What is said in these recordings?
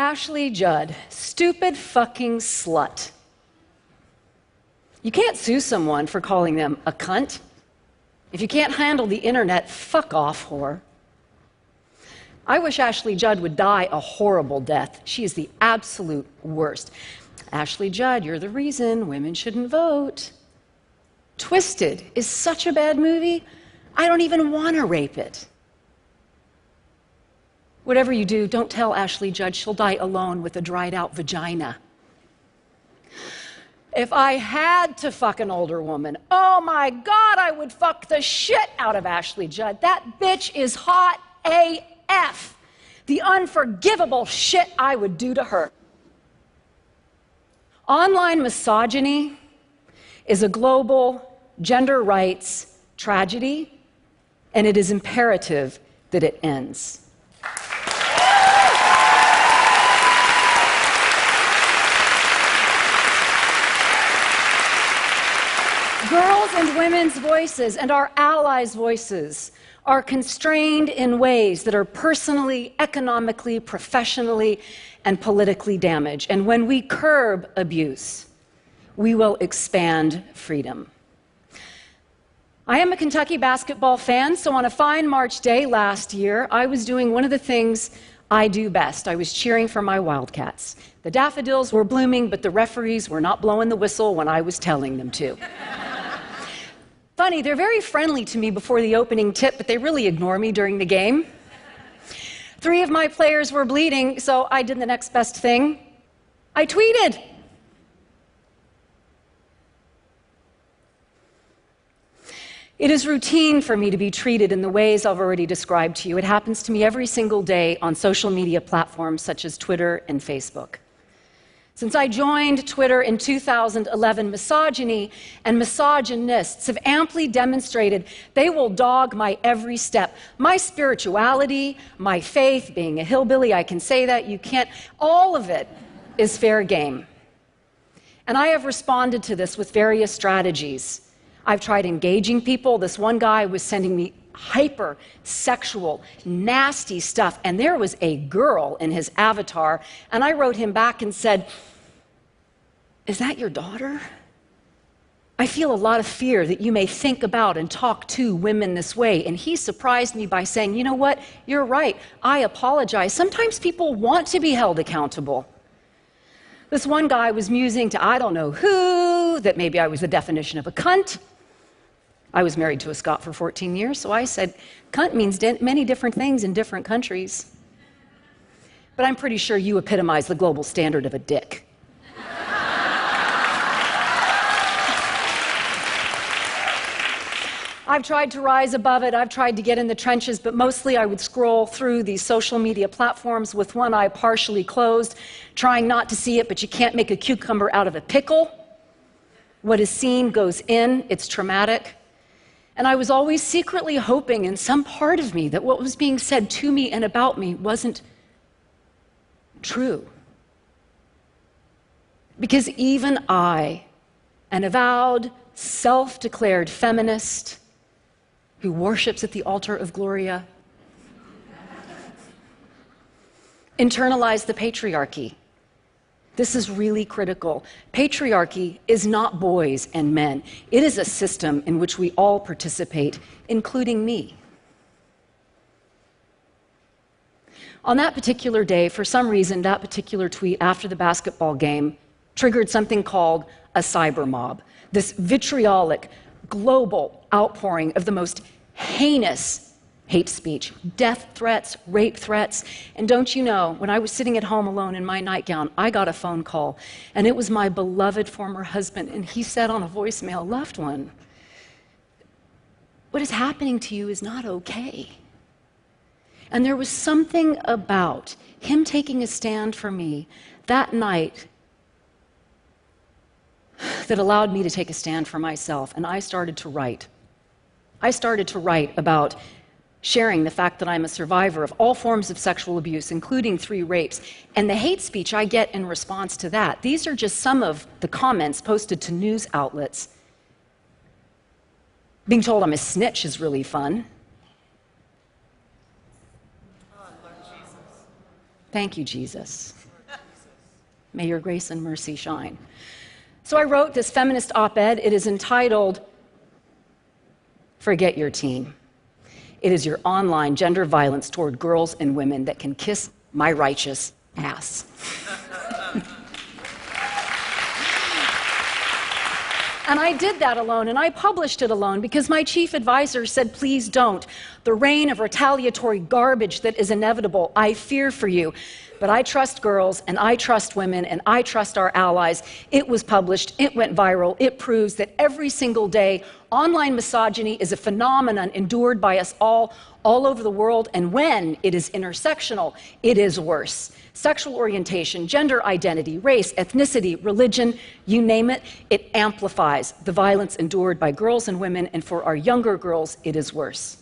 Ashley Judd, stupid fucking slut. You can't sue someone for calling them a cunt. If you can't handle the internet, fuck off, whore. I wish Ashley Judd would die a horrible death. She is the absolute worst. Ashley Judd, you're the reason women shouldn't vote. Twisted is such a bad movie, I don't even want to rape it. Whatever you do, don't tell Ashley Judd she'll die alone with a dried out vagina. If I had to fuck an older woman, oh my God, I would fuck the shit out of Ashley Judd. That bitch is hot AF. The unforgivable shit I would do to her. Online misogyny is a global gender rights tragedy, and it is imperative that it ends. Girls' and women's voices and our allies' voices are constrained in ways that are personally, economically, professionally, and politically damaged. And when we curb abuse, we will expand freedom. I am a Kentucky basketball fan, so on a fine March day last year, I was doing one of the things I do best. I was cheering for my Wildcats. The daffodils were blooming, but the referees were not blowing the whistle when I was telling them to. Funny, they're very friendly to me before the opening tip, but they really ignore me during the game. 3 of my players were bleeding, so I did the next best thing. I tweeted. It is routine for me to be treated in the ways I've already described to you. It happens to me every single day on social media platforms such as Twitter and Facebook. Since I joined Twitter in 2011, misogyny and misogynists have amply demonstrated they will dog my every step. My spirituality, my faith, being a hillbilly, I can say that, you can't, all of it is fair game. And I have responded to this with various strategies. I've tried engaging people. This one guy was sending me hyper-sexual, nasty stuff, and there was a girl in his avatar, and I wrote him back and said, "Is that your daughter? I feel a lot of fear that you may think about and talk to women this way." And he surprised me by saying, "You know what? You're right. I apologize. Sometimes people want to be held accountable." This one guy was musing to I don't know who, that maybe I was the definition of a cunt. I was married to a Scot for 14 years, so I said, cunt means many different things in different countries. But I'm pretty sure you epitomize the global standard of a dick. I've tried to rise above it, I've tried to get in the trenches, but mostly I would scroll through these social media platforms with one eye partially closed, trying not to see it, but you can't make a cucumber out of a pickle. What is seen goes in, it's traumatic. And I was always secretly hoping in some part of me that what was being said to me and about me wasn't true. Because even I, an avowed, self-declared feminist who worships at the altar of Gloria, internalized the patriarchy. This is really critical. Patriarchy is not boys and men. It is a system in which we all participate, including me. On that particular day, for some reason, that particular tweet after the basketball game triggered something called a cyber mob. This vitriolic, global outpouring of the most heinous hate speech, death threats, rape threats. And don't you know, when I was sitting at home alone in my nightgown, I got a phone call, and it was my beloved former husband, and he said on a voicemail, "Loved one, what is happening to you is not okay." And there was something about him taking a stand for me that night that allowed me to take a stand for myself, and I started to write. I started to write about sharing the fact that I'm a survivor of all forms of sexual abuse, including 3 rapes, and the hate speech I get in response to that. These are just some of the comments posted to news outlets. Being told I'm a snitch is really fun. Oh, Lord Jesus. Thank you, Jesus. May your grace and mercy shine. So I wrote this feminist op-ed. It is entitled, Forget Your Teen. It is your online gender violence toward girls and women that can kiss my righteous ass. And I did that alone, and I published it alone because my chief advisor said, please don't. The reign of retaliatory garbage that is inevitable, I fear for you. But I trust girls, and I trust women, and I trust our allies. It was published, it went viral, it proves that every single day, online misogyny is a phenomenon endured by us all over the world, and when it is intersectional, it is worse. Sexual orientation, gender identity, race, ethnicity, religion, you name it, it amplifies the violence endured by girls and women, and for our younger girls, it is worse.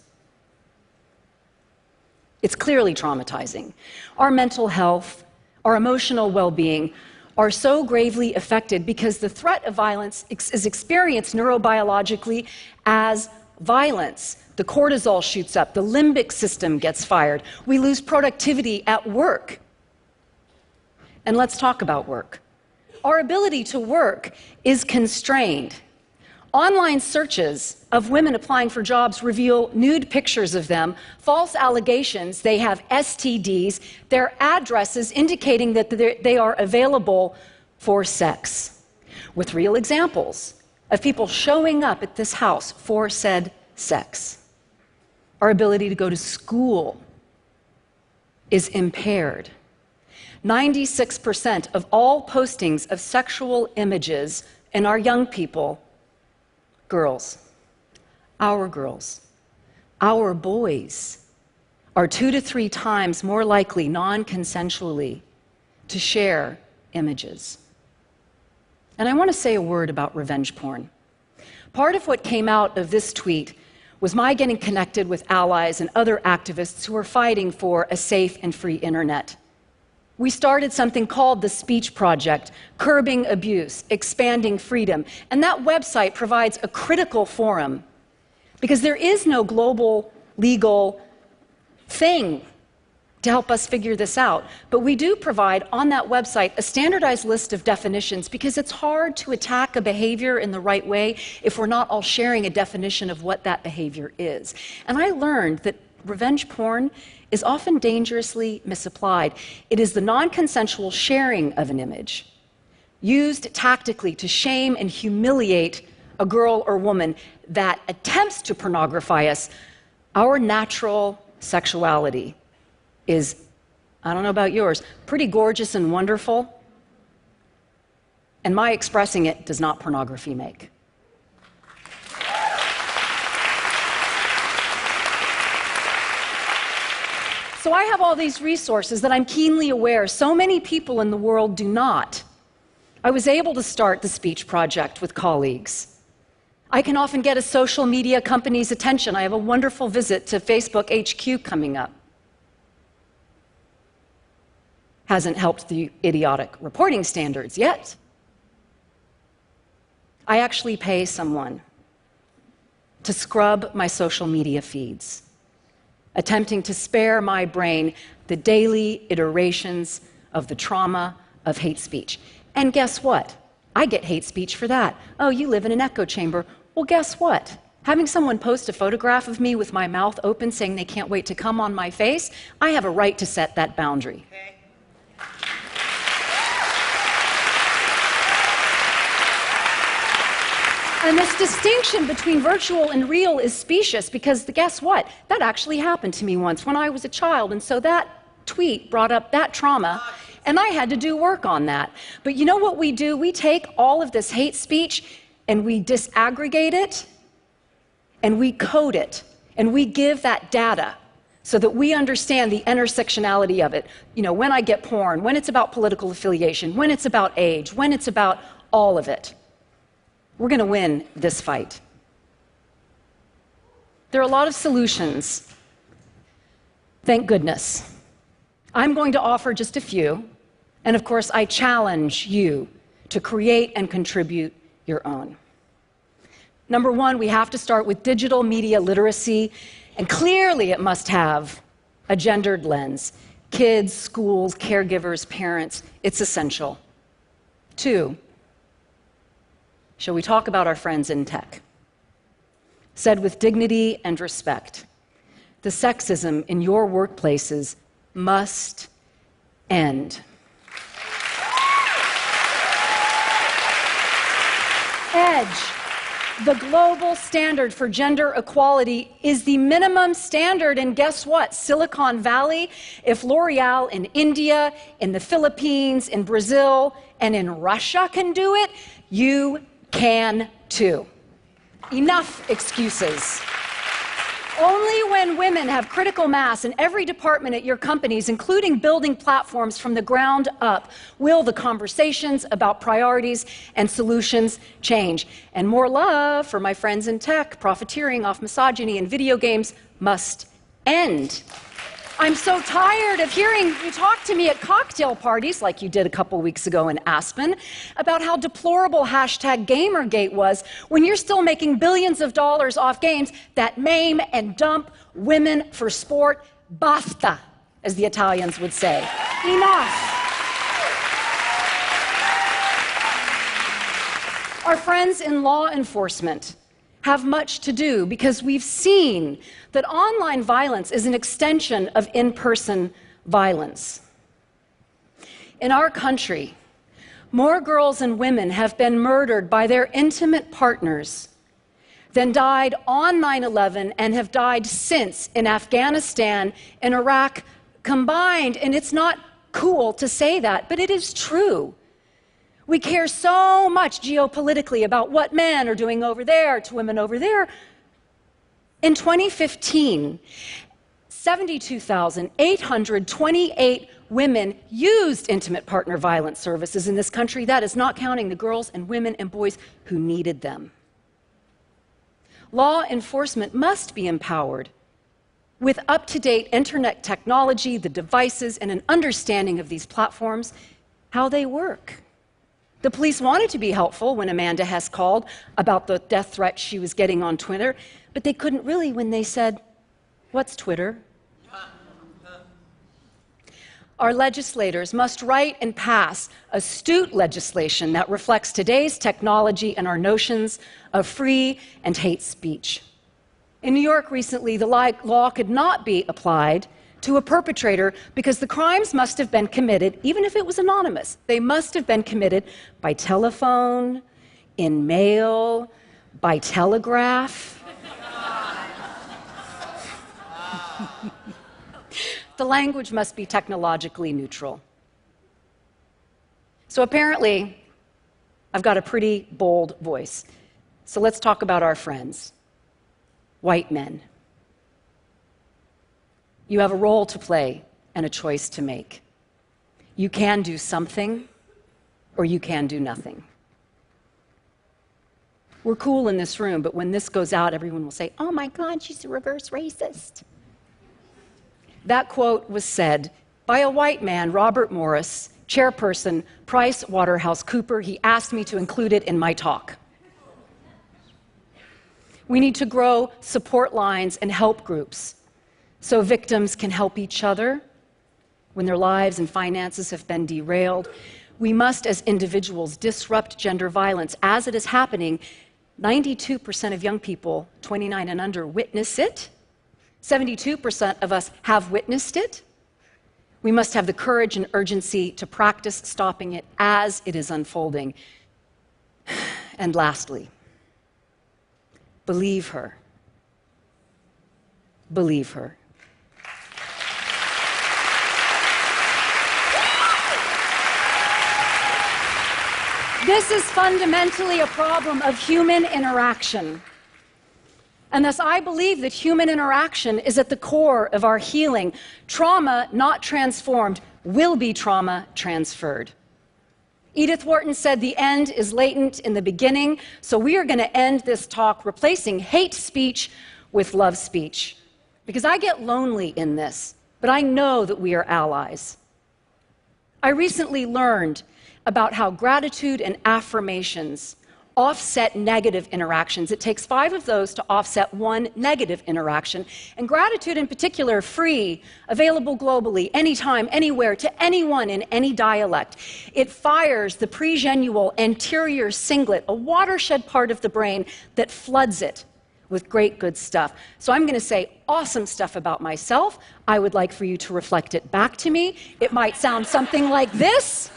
It's clearly traumatizing. Our mental health, our emotional well-being are so gravely affected because the threat of violence is experienced neurobiologically as violence. The cortisol shoots up, the limbic system gets fired, we lose productivity at work. And let's talk about work. Our ability to work is constrained. Online searches of women applying for jobs reveal nude pictures of them, false allegations they have STDs, their addresses indicating that they are available for sex, with real examples of people showing up at this house for said sex. Our ability to go to school is impaired. 96% of all postings of sexual images in our young people, girls, our boys, are 2 to 3 times more likely non-consensually to share images. And I want to say a word about revenge porn. Part of what came out of this tweet was my getting connected with allies and other activists who are fighting for a safe and free internet. We started something called the Speech Project, Curbing Abuse, Expanding Freedom, and that website provides a critical forum because there is no global legal thing to help us figure this out. But we do provide on that website a standardized list of definitions because it's hard to attack a behavior in the right way if we're not all sharing a definition of what that behavior is. And I learned that revenge porn is often dangerously misapplied. It is the non-consensual sharing of an image used tactically to shame and humiliate a girl or woman that attempts to pornography us. Our natural sexuality is, I don't know about yours, pretty gorgeous and wonderful, and my expressing it does not pornography make. So I have all these resources that I'm keenly aware so many people in the world do not. I was able to start the Speech Project with colleagues. I can often get a social media company's attention. I have a wonderful visit to Facebook HQ coming up. Hasn't helped the idiotic reporting standards yet. I actually pay someone to scrub my social media feeds, attempting to spare my brain the daily iterations of the trauma of hate speech. And guess what? I get hate speech for that. Oh, you live in an echo chamber. Well, guess what? Having someone post a photograph of me with my mouth open saying they can't wait to come on my face, I have a right to set that boundary. Okay. And this distinction between virtual and real is specious because guess what? That actually happened to me once when I was a child, and so that tweet brought up that trauma, and I had to do work on that. But you know what we do? We take all of this hate speech and we disaggregate it and we code it and we give that data so that we understand the intersectionality of it. You know, when I get porn, when it's about political affiliation, when it's about age, when it's about all of it. We're going to win this fight. There are a lot of solutions. Thank goodness. I'm going to offer just a few, and of course, I challenge you to create and contribute your own. Number one, we have to start with digital media literacy, and clearly it must have a gendered lens. Kids, schools, caregivers, parents, it's essential. Two, shall we talk about our friends in tech? Said with dignity and respect, the sexism in your workplaces must end. EDGE, the global standard for gender equality, is the minimum standard. And guess what? Silicon Valley, if L'Oreal in India, in the Philippines, in Brazil, and in Russia can do it, you can too. Enough excuses. Only when women have critical mass in every department at your companies, including building platforms from the ground up, will the conversations about priorities and solutions change. And more love for my friends in tech. Profiteering off misogyny in video games must end. I'm so tired of hearing you talk to me at cocktail parties, like you did a couple weeks ago in Aspen, about how deplorable #Gamergate was, when you're still making billions of dollars off games that maim and dump women for sport. Basta, as the Italians would say. Enough. Our friends in law enforcement have much to do, because we've seen that online violence is an extension of in-person violence. In our country, more girls and women have been murdered by their intimate partners than died on 9/11 and have died since in Afghanistan and Iraq combined. And it's not cool to say that, but it is true. We care so much geopolitically about what men are doing over there to women over there. In 2015, 72,828 women used intimate partner violence services in this country. That is not counting the girls and women and boys who needed them. Law enforcement must be empowered with up-to-date internet technology, the devices, and an understanding of these platforms, how they work. The police wanted to be helpful when Amanda Hess called about the death threat she was getting on Twitter, but they couldn't really when they said, "What's Twitter?" Our legislators must write and pass astute legislation that reflects today's technology and our notions of free and hate speech. In New York recently, the law could not be applied to a perpetrator because the crimes must have been committed, even if it was anonymous. They must have been committed by telephone, in mail, by telegraph. The language must be technologically neutral. So apparently, I've got a pretty bold voice. So let's talk about our friends, white men. You have a role to play and a choice to make. You can do something, or you can do nothing. We're cool in this room, but when this goes out, everyone will say, "Oh my God, she's a reverse racist." That quote was said by a white man, Robert Morris, chairperson, PricewaterhouseCoopers. He asked me to include it in my talk. We need to grow support lines and help groups so victims can help each other when their lives and finances have been derailed. We must, as individuals, disrupt gender violence as it is happening. 92% of young people 29 and under witness it. 72% of us have witnessed it. We must have the courage and urgency to practice stopping it as it is unfolding. And lastly, believe her. Believe her. This is fundamentally a problem of human interaction. And thus, I believe that human interaction is at the core of our healing. Trauma not transformed will be trauma transferred. Edith Wharton said the end is latent in the beginning, so we are going to end this talk replacing hate speech with love speech. Because I get lonely in this, but I know that we are allies. I recently learned about how gratitude and affirmations offset negative interactions. It takes 5 of those to offset 1 negative interaction. And gratitude in particular, free, available globally, anytime, anywhere, to anyone in any dialect. It fires the pregenual anterior cingulate, a watershed part of the brain that floods it with great good stuff. So I'm going to say awesome stuff about myself. I would like for you to reflect it back to me. It might sound something like this.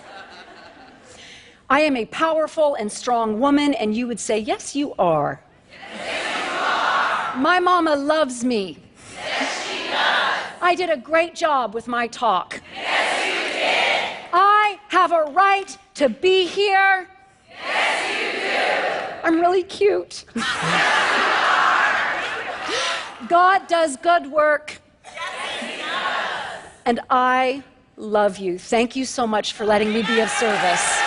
I am a powerful and strong woman, and you would say, yes, you are. Yes, you are. My mama loves me. Yes, she does. I did a great job with my talk. Yes, you did. I have a right to be here. Yes, you do. I'm really cute. God does good work. Yes, he does. And I love you. Thank you so much for letting me be of service.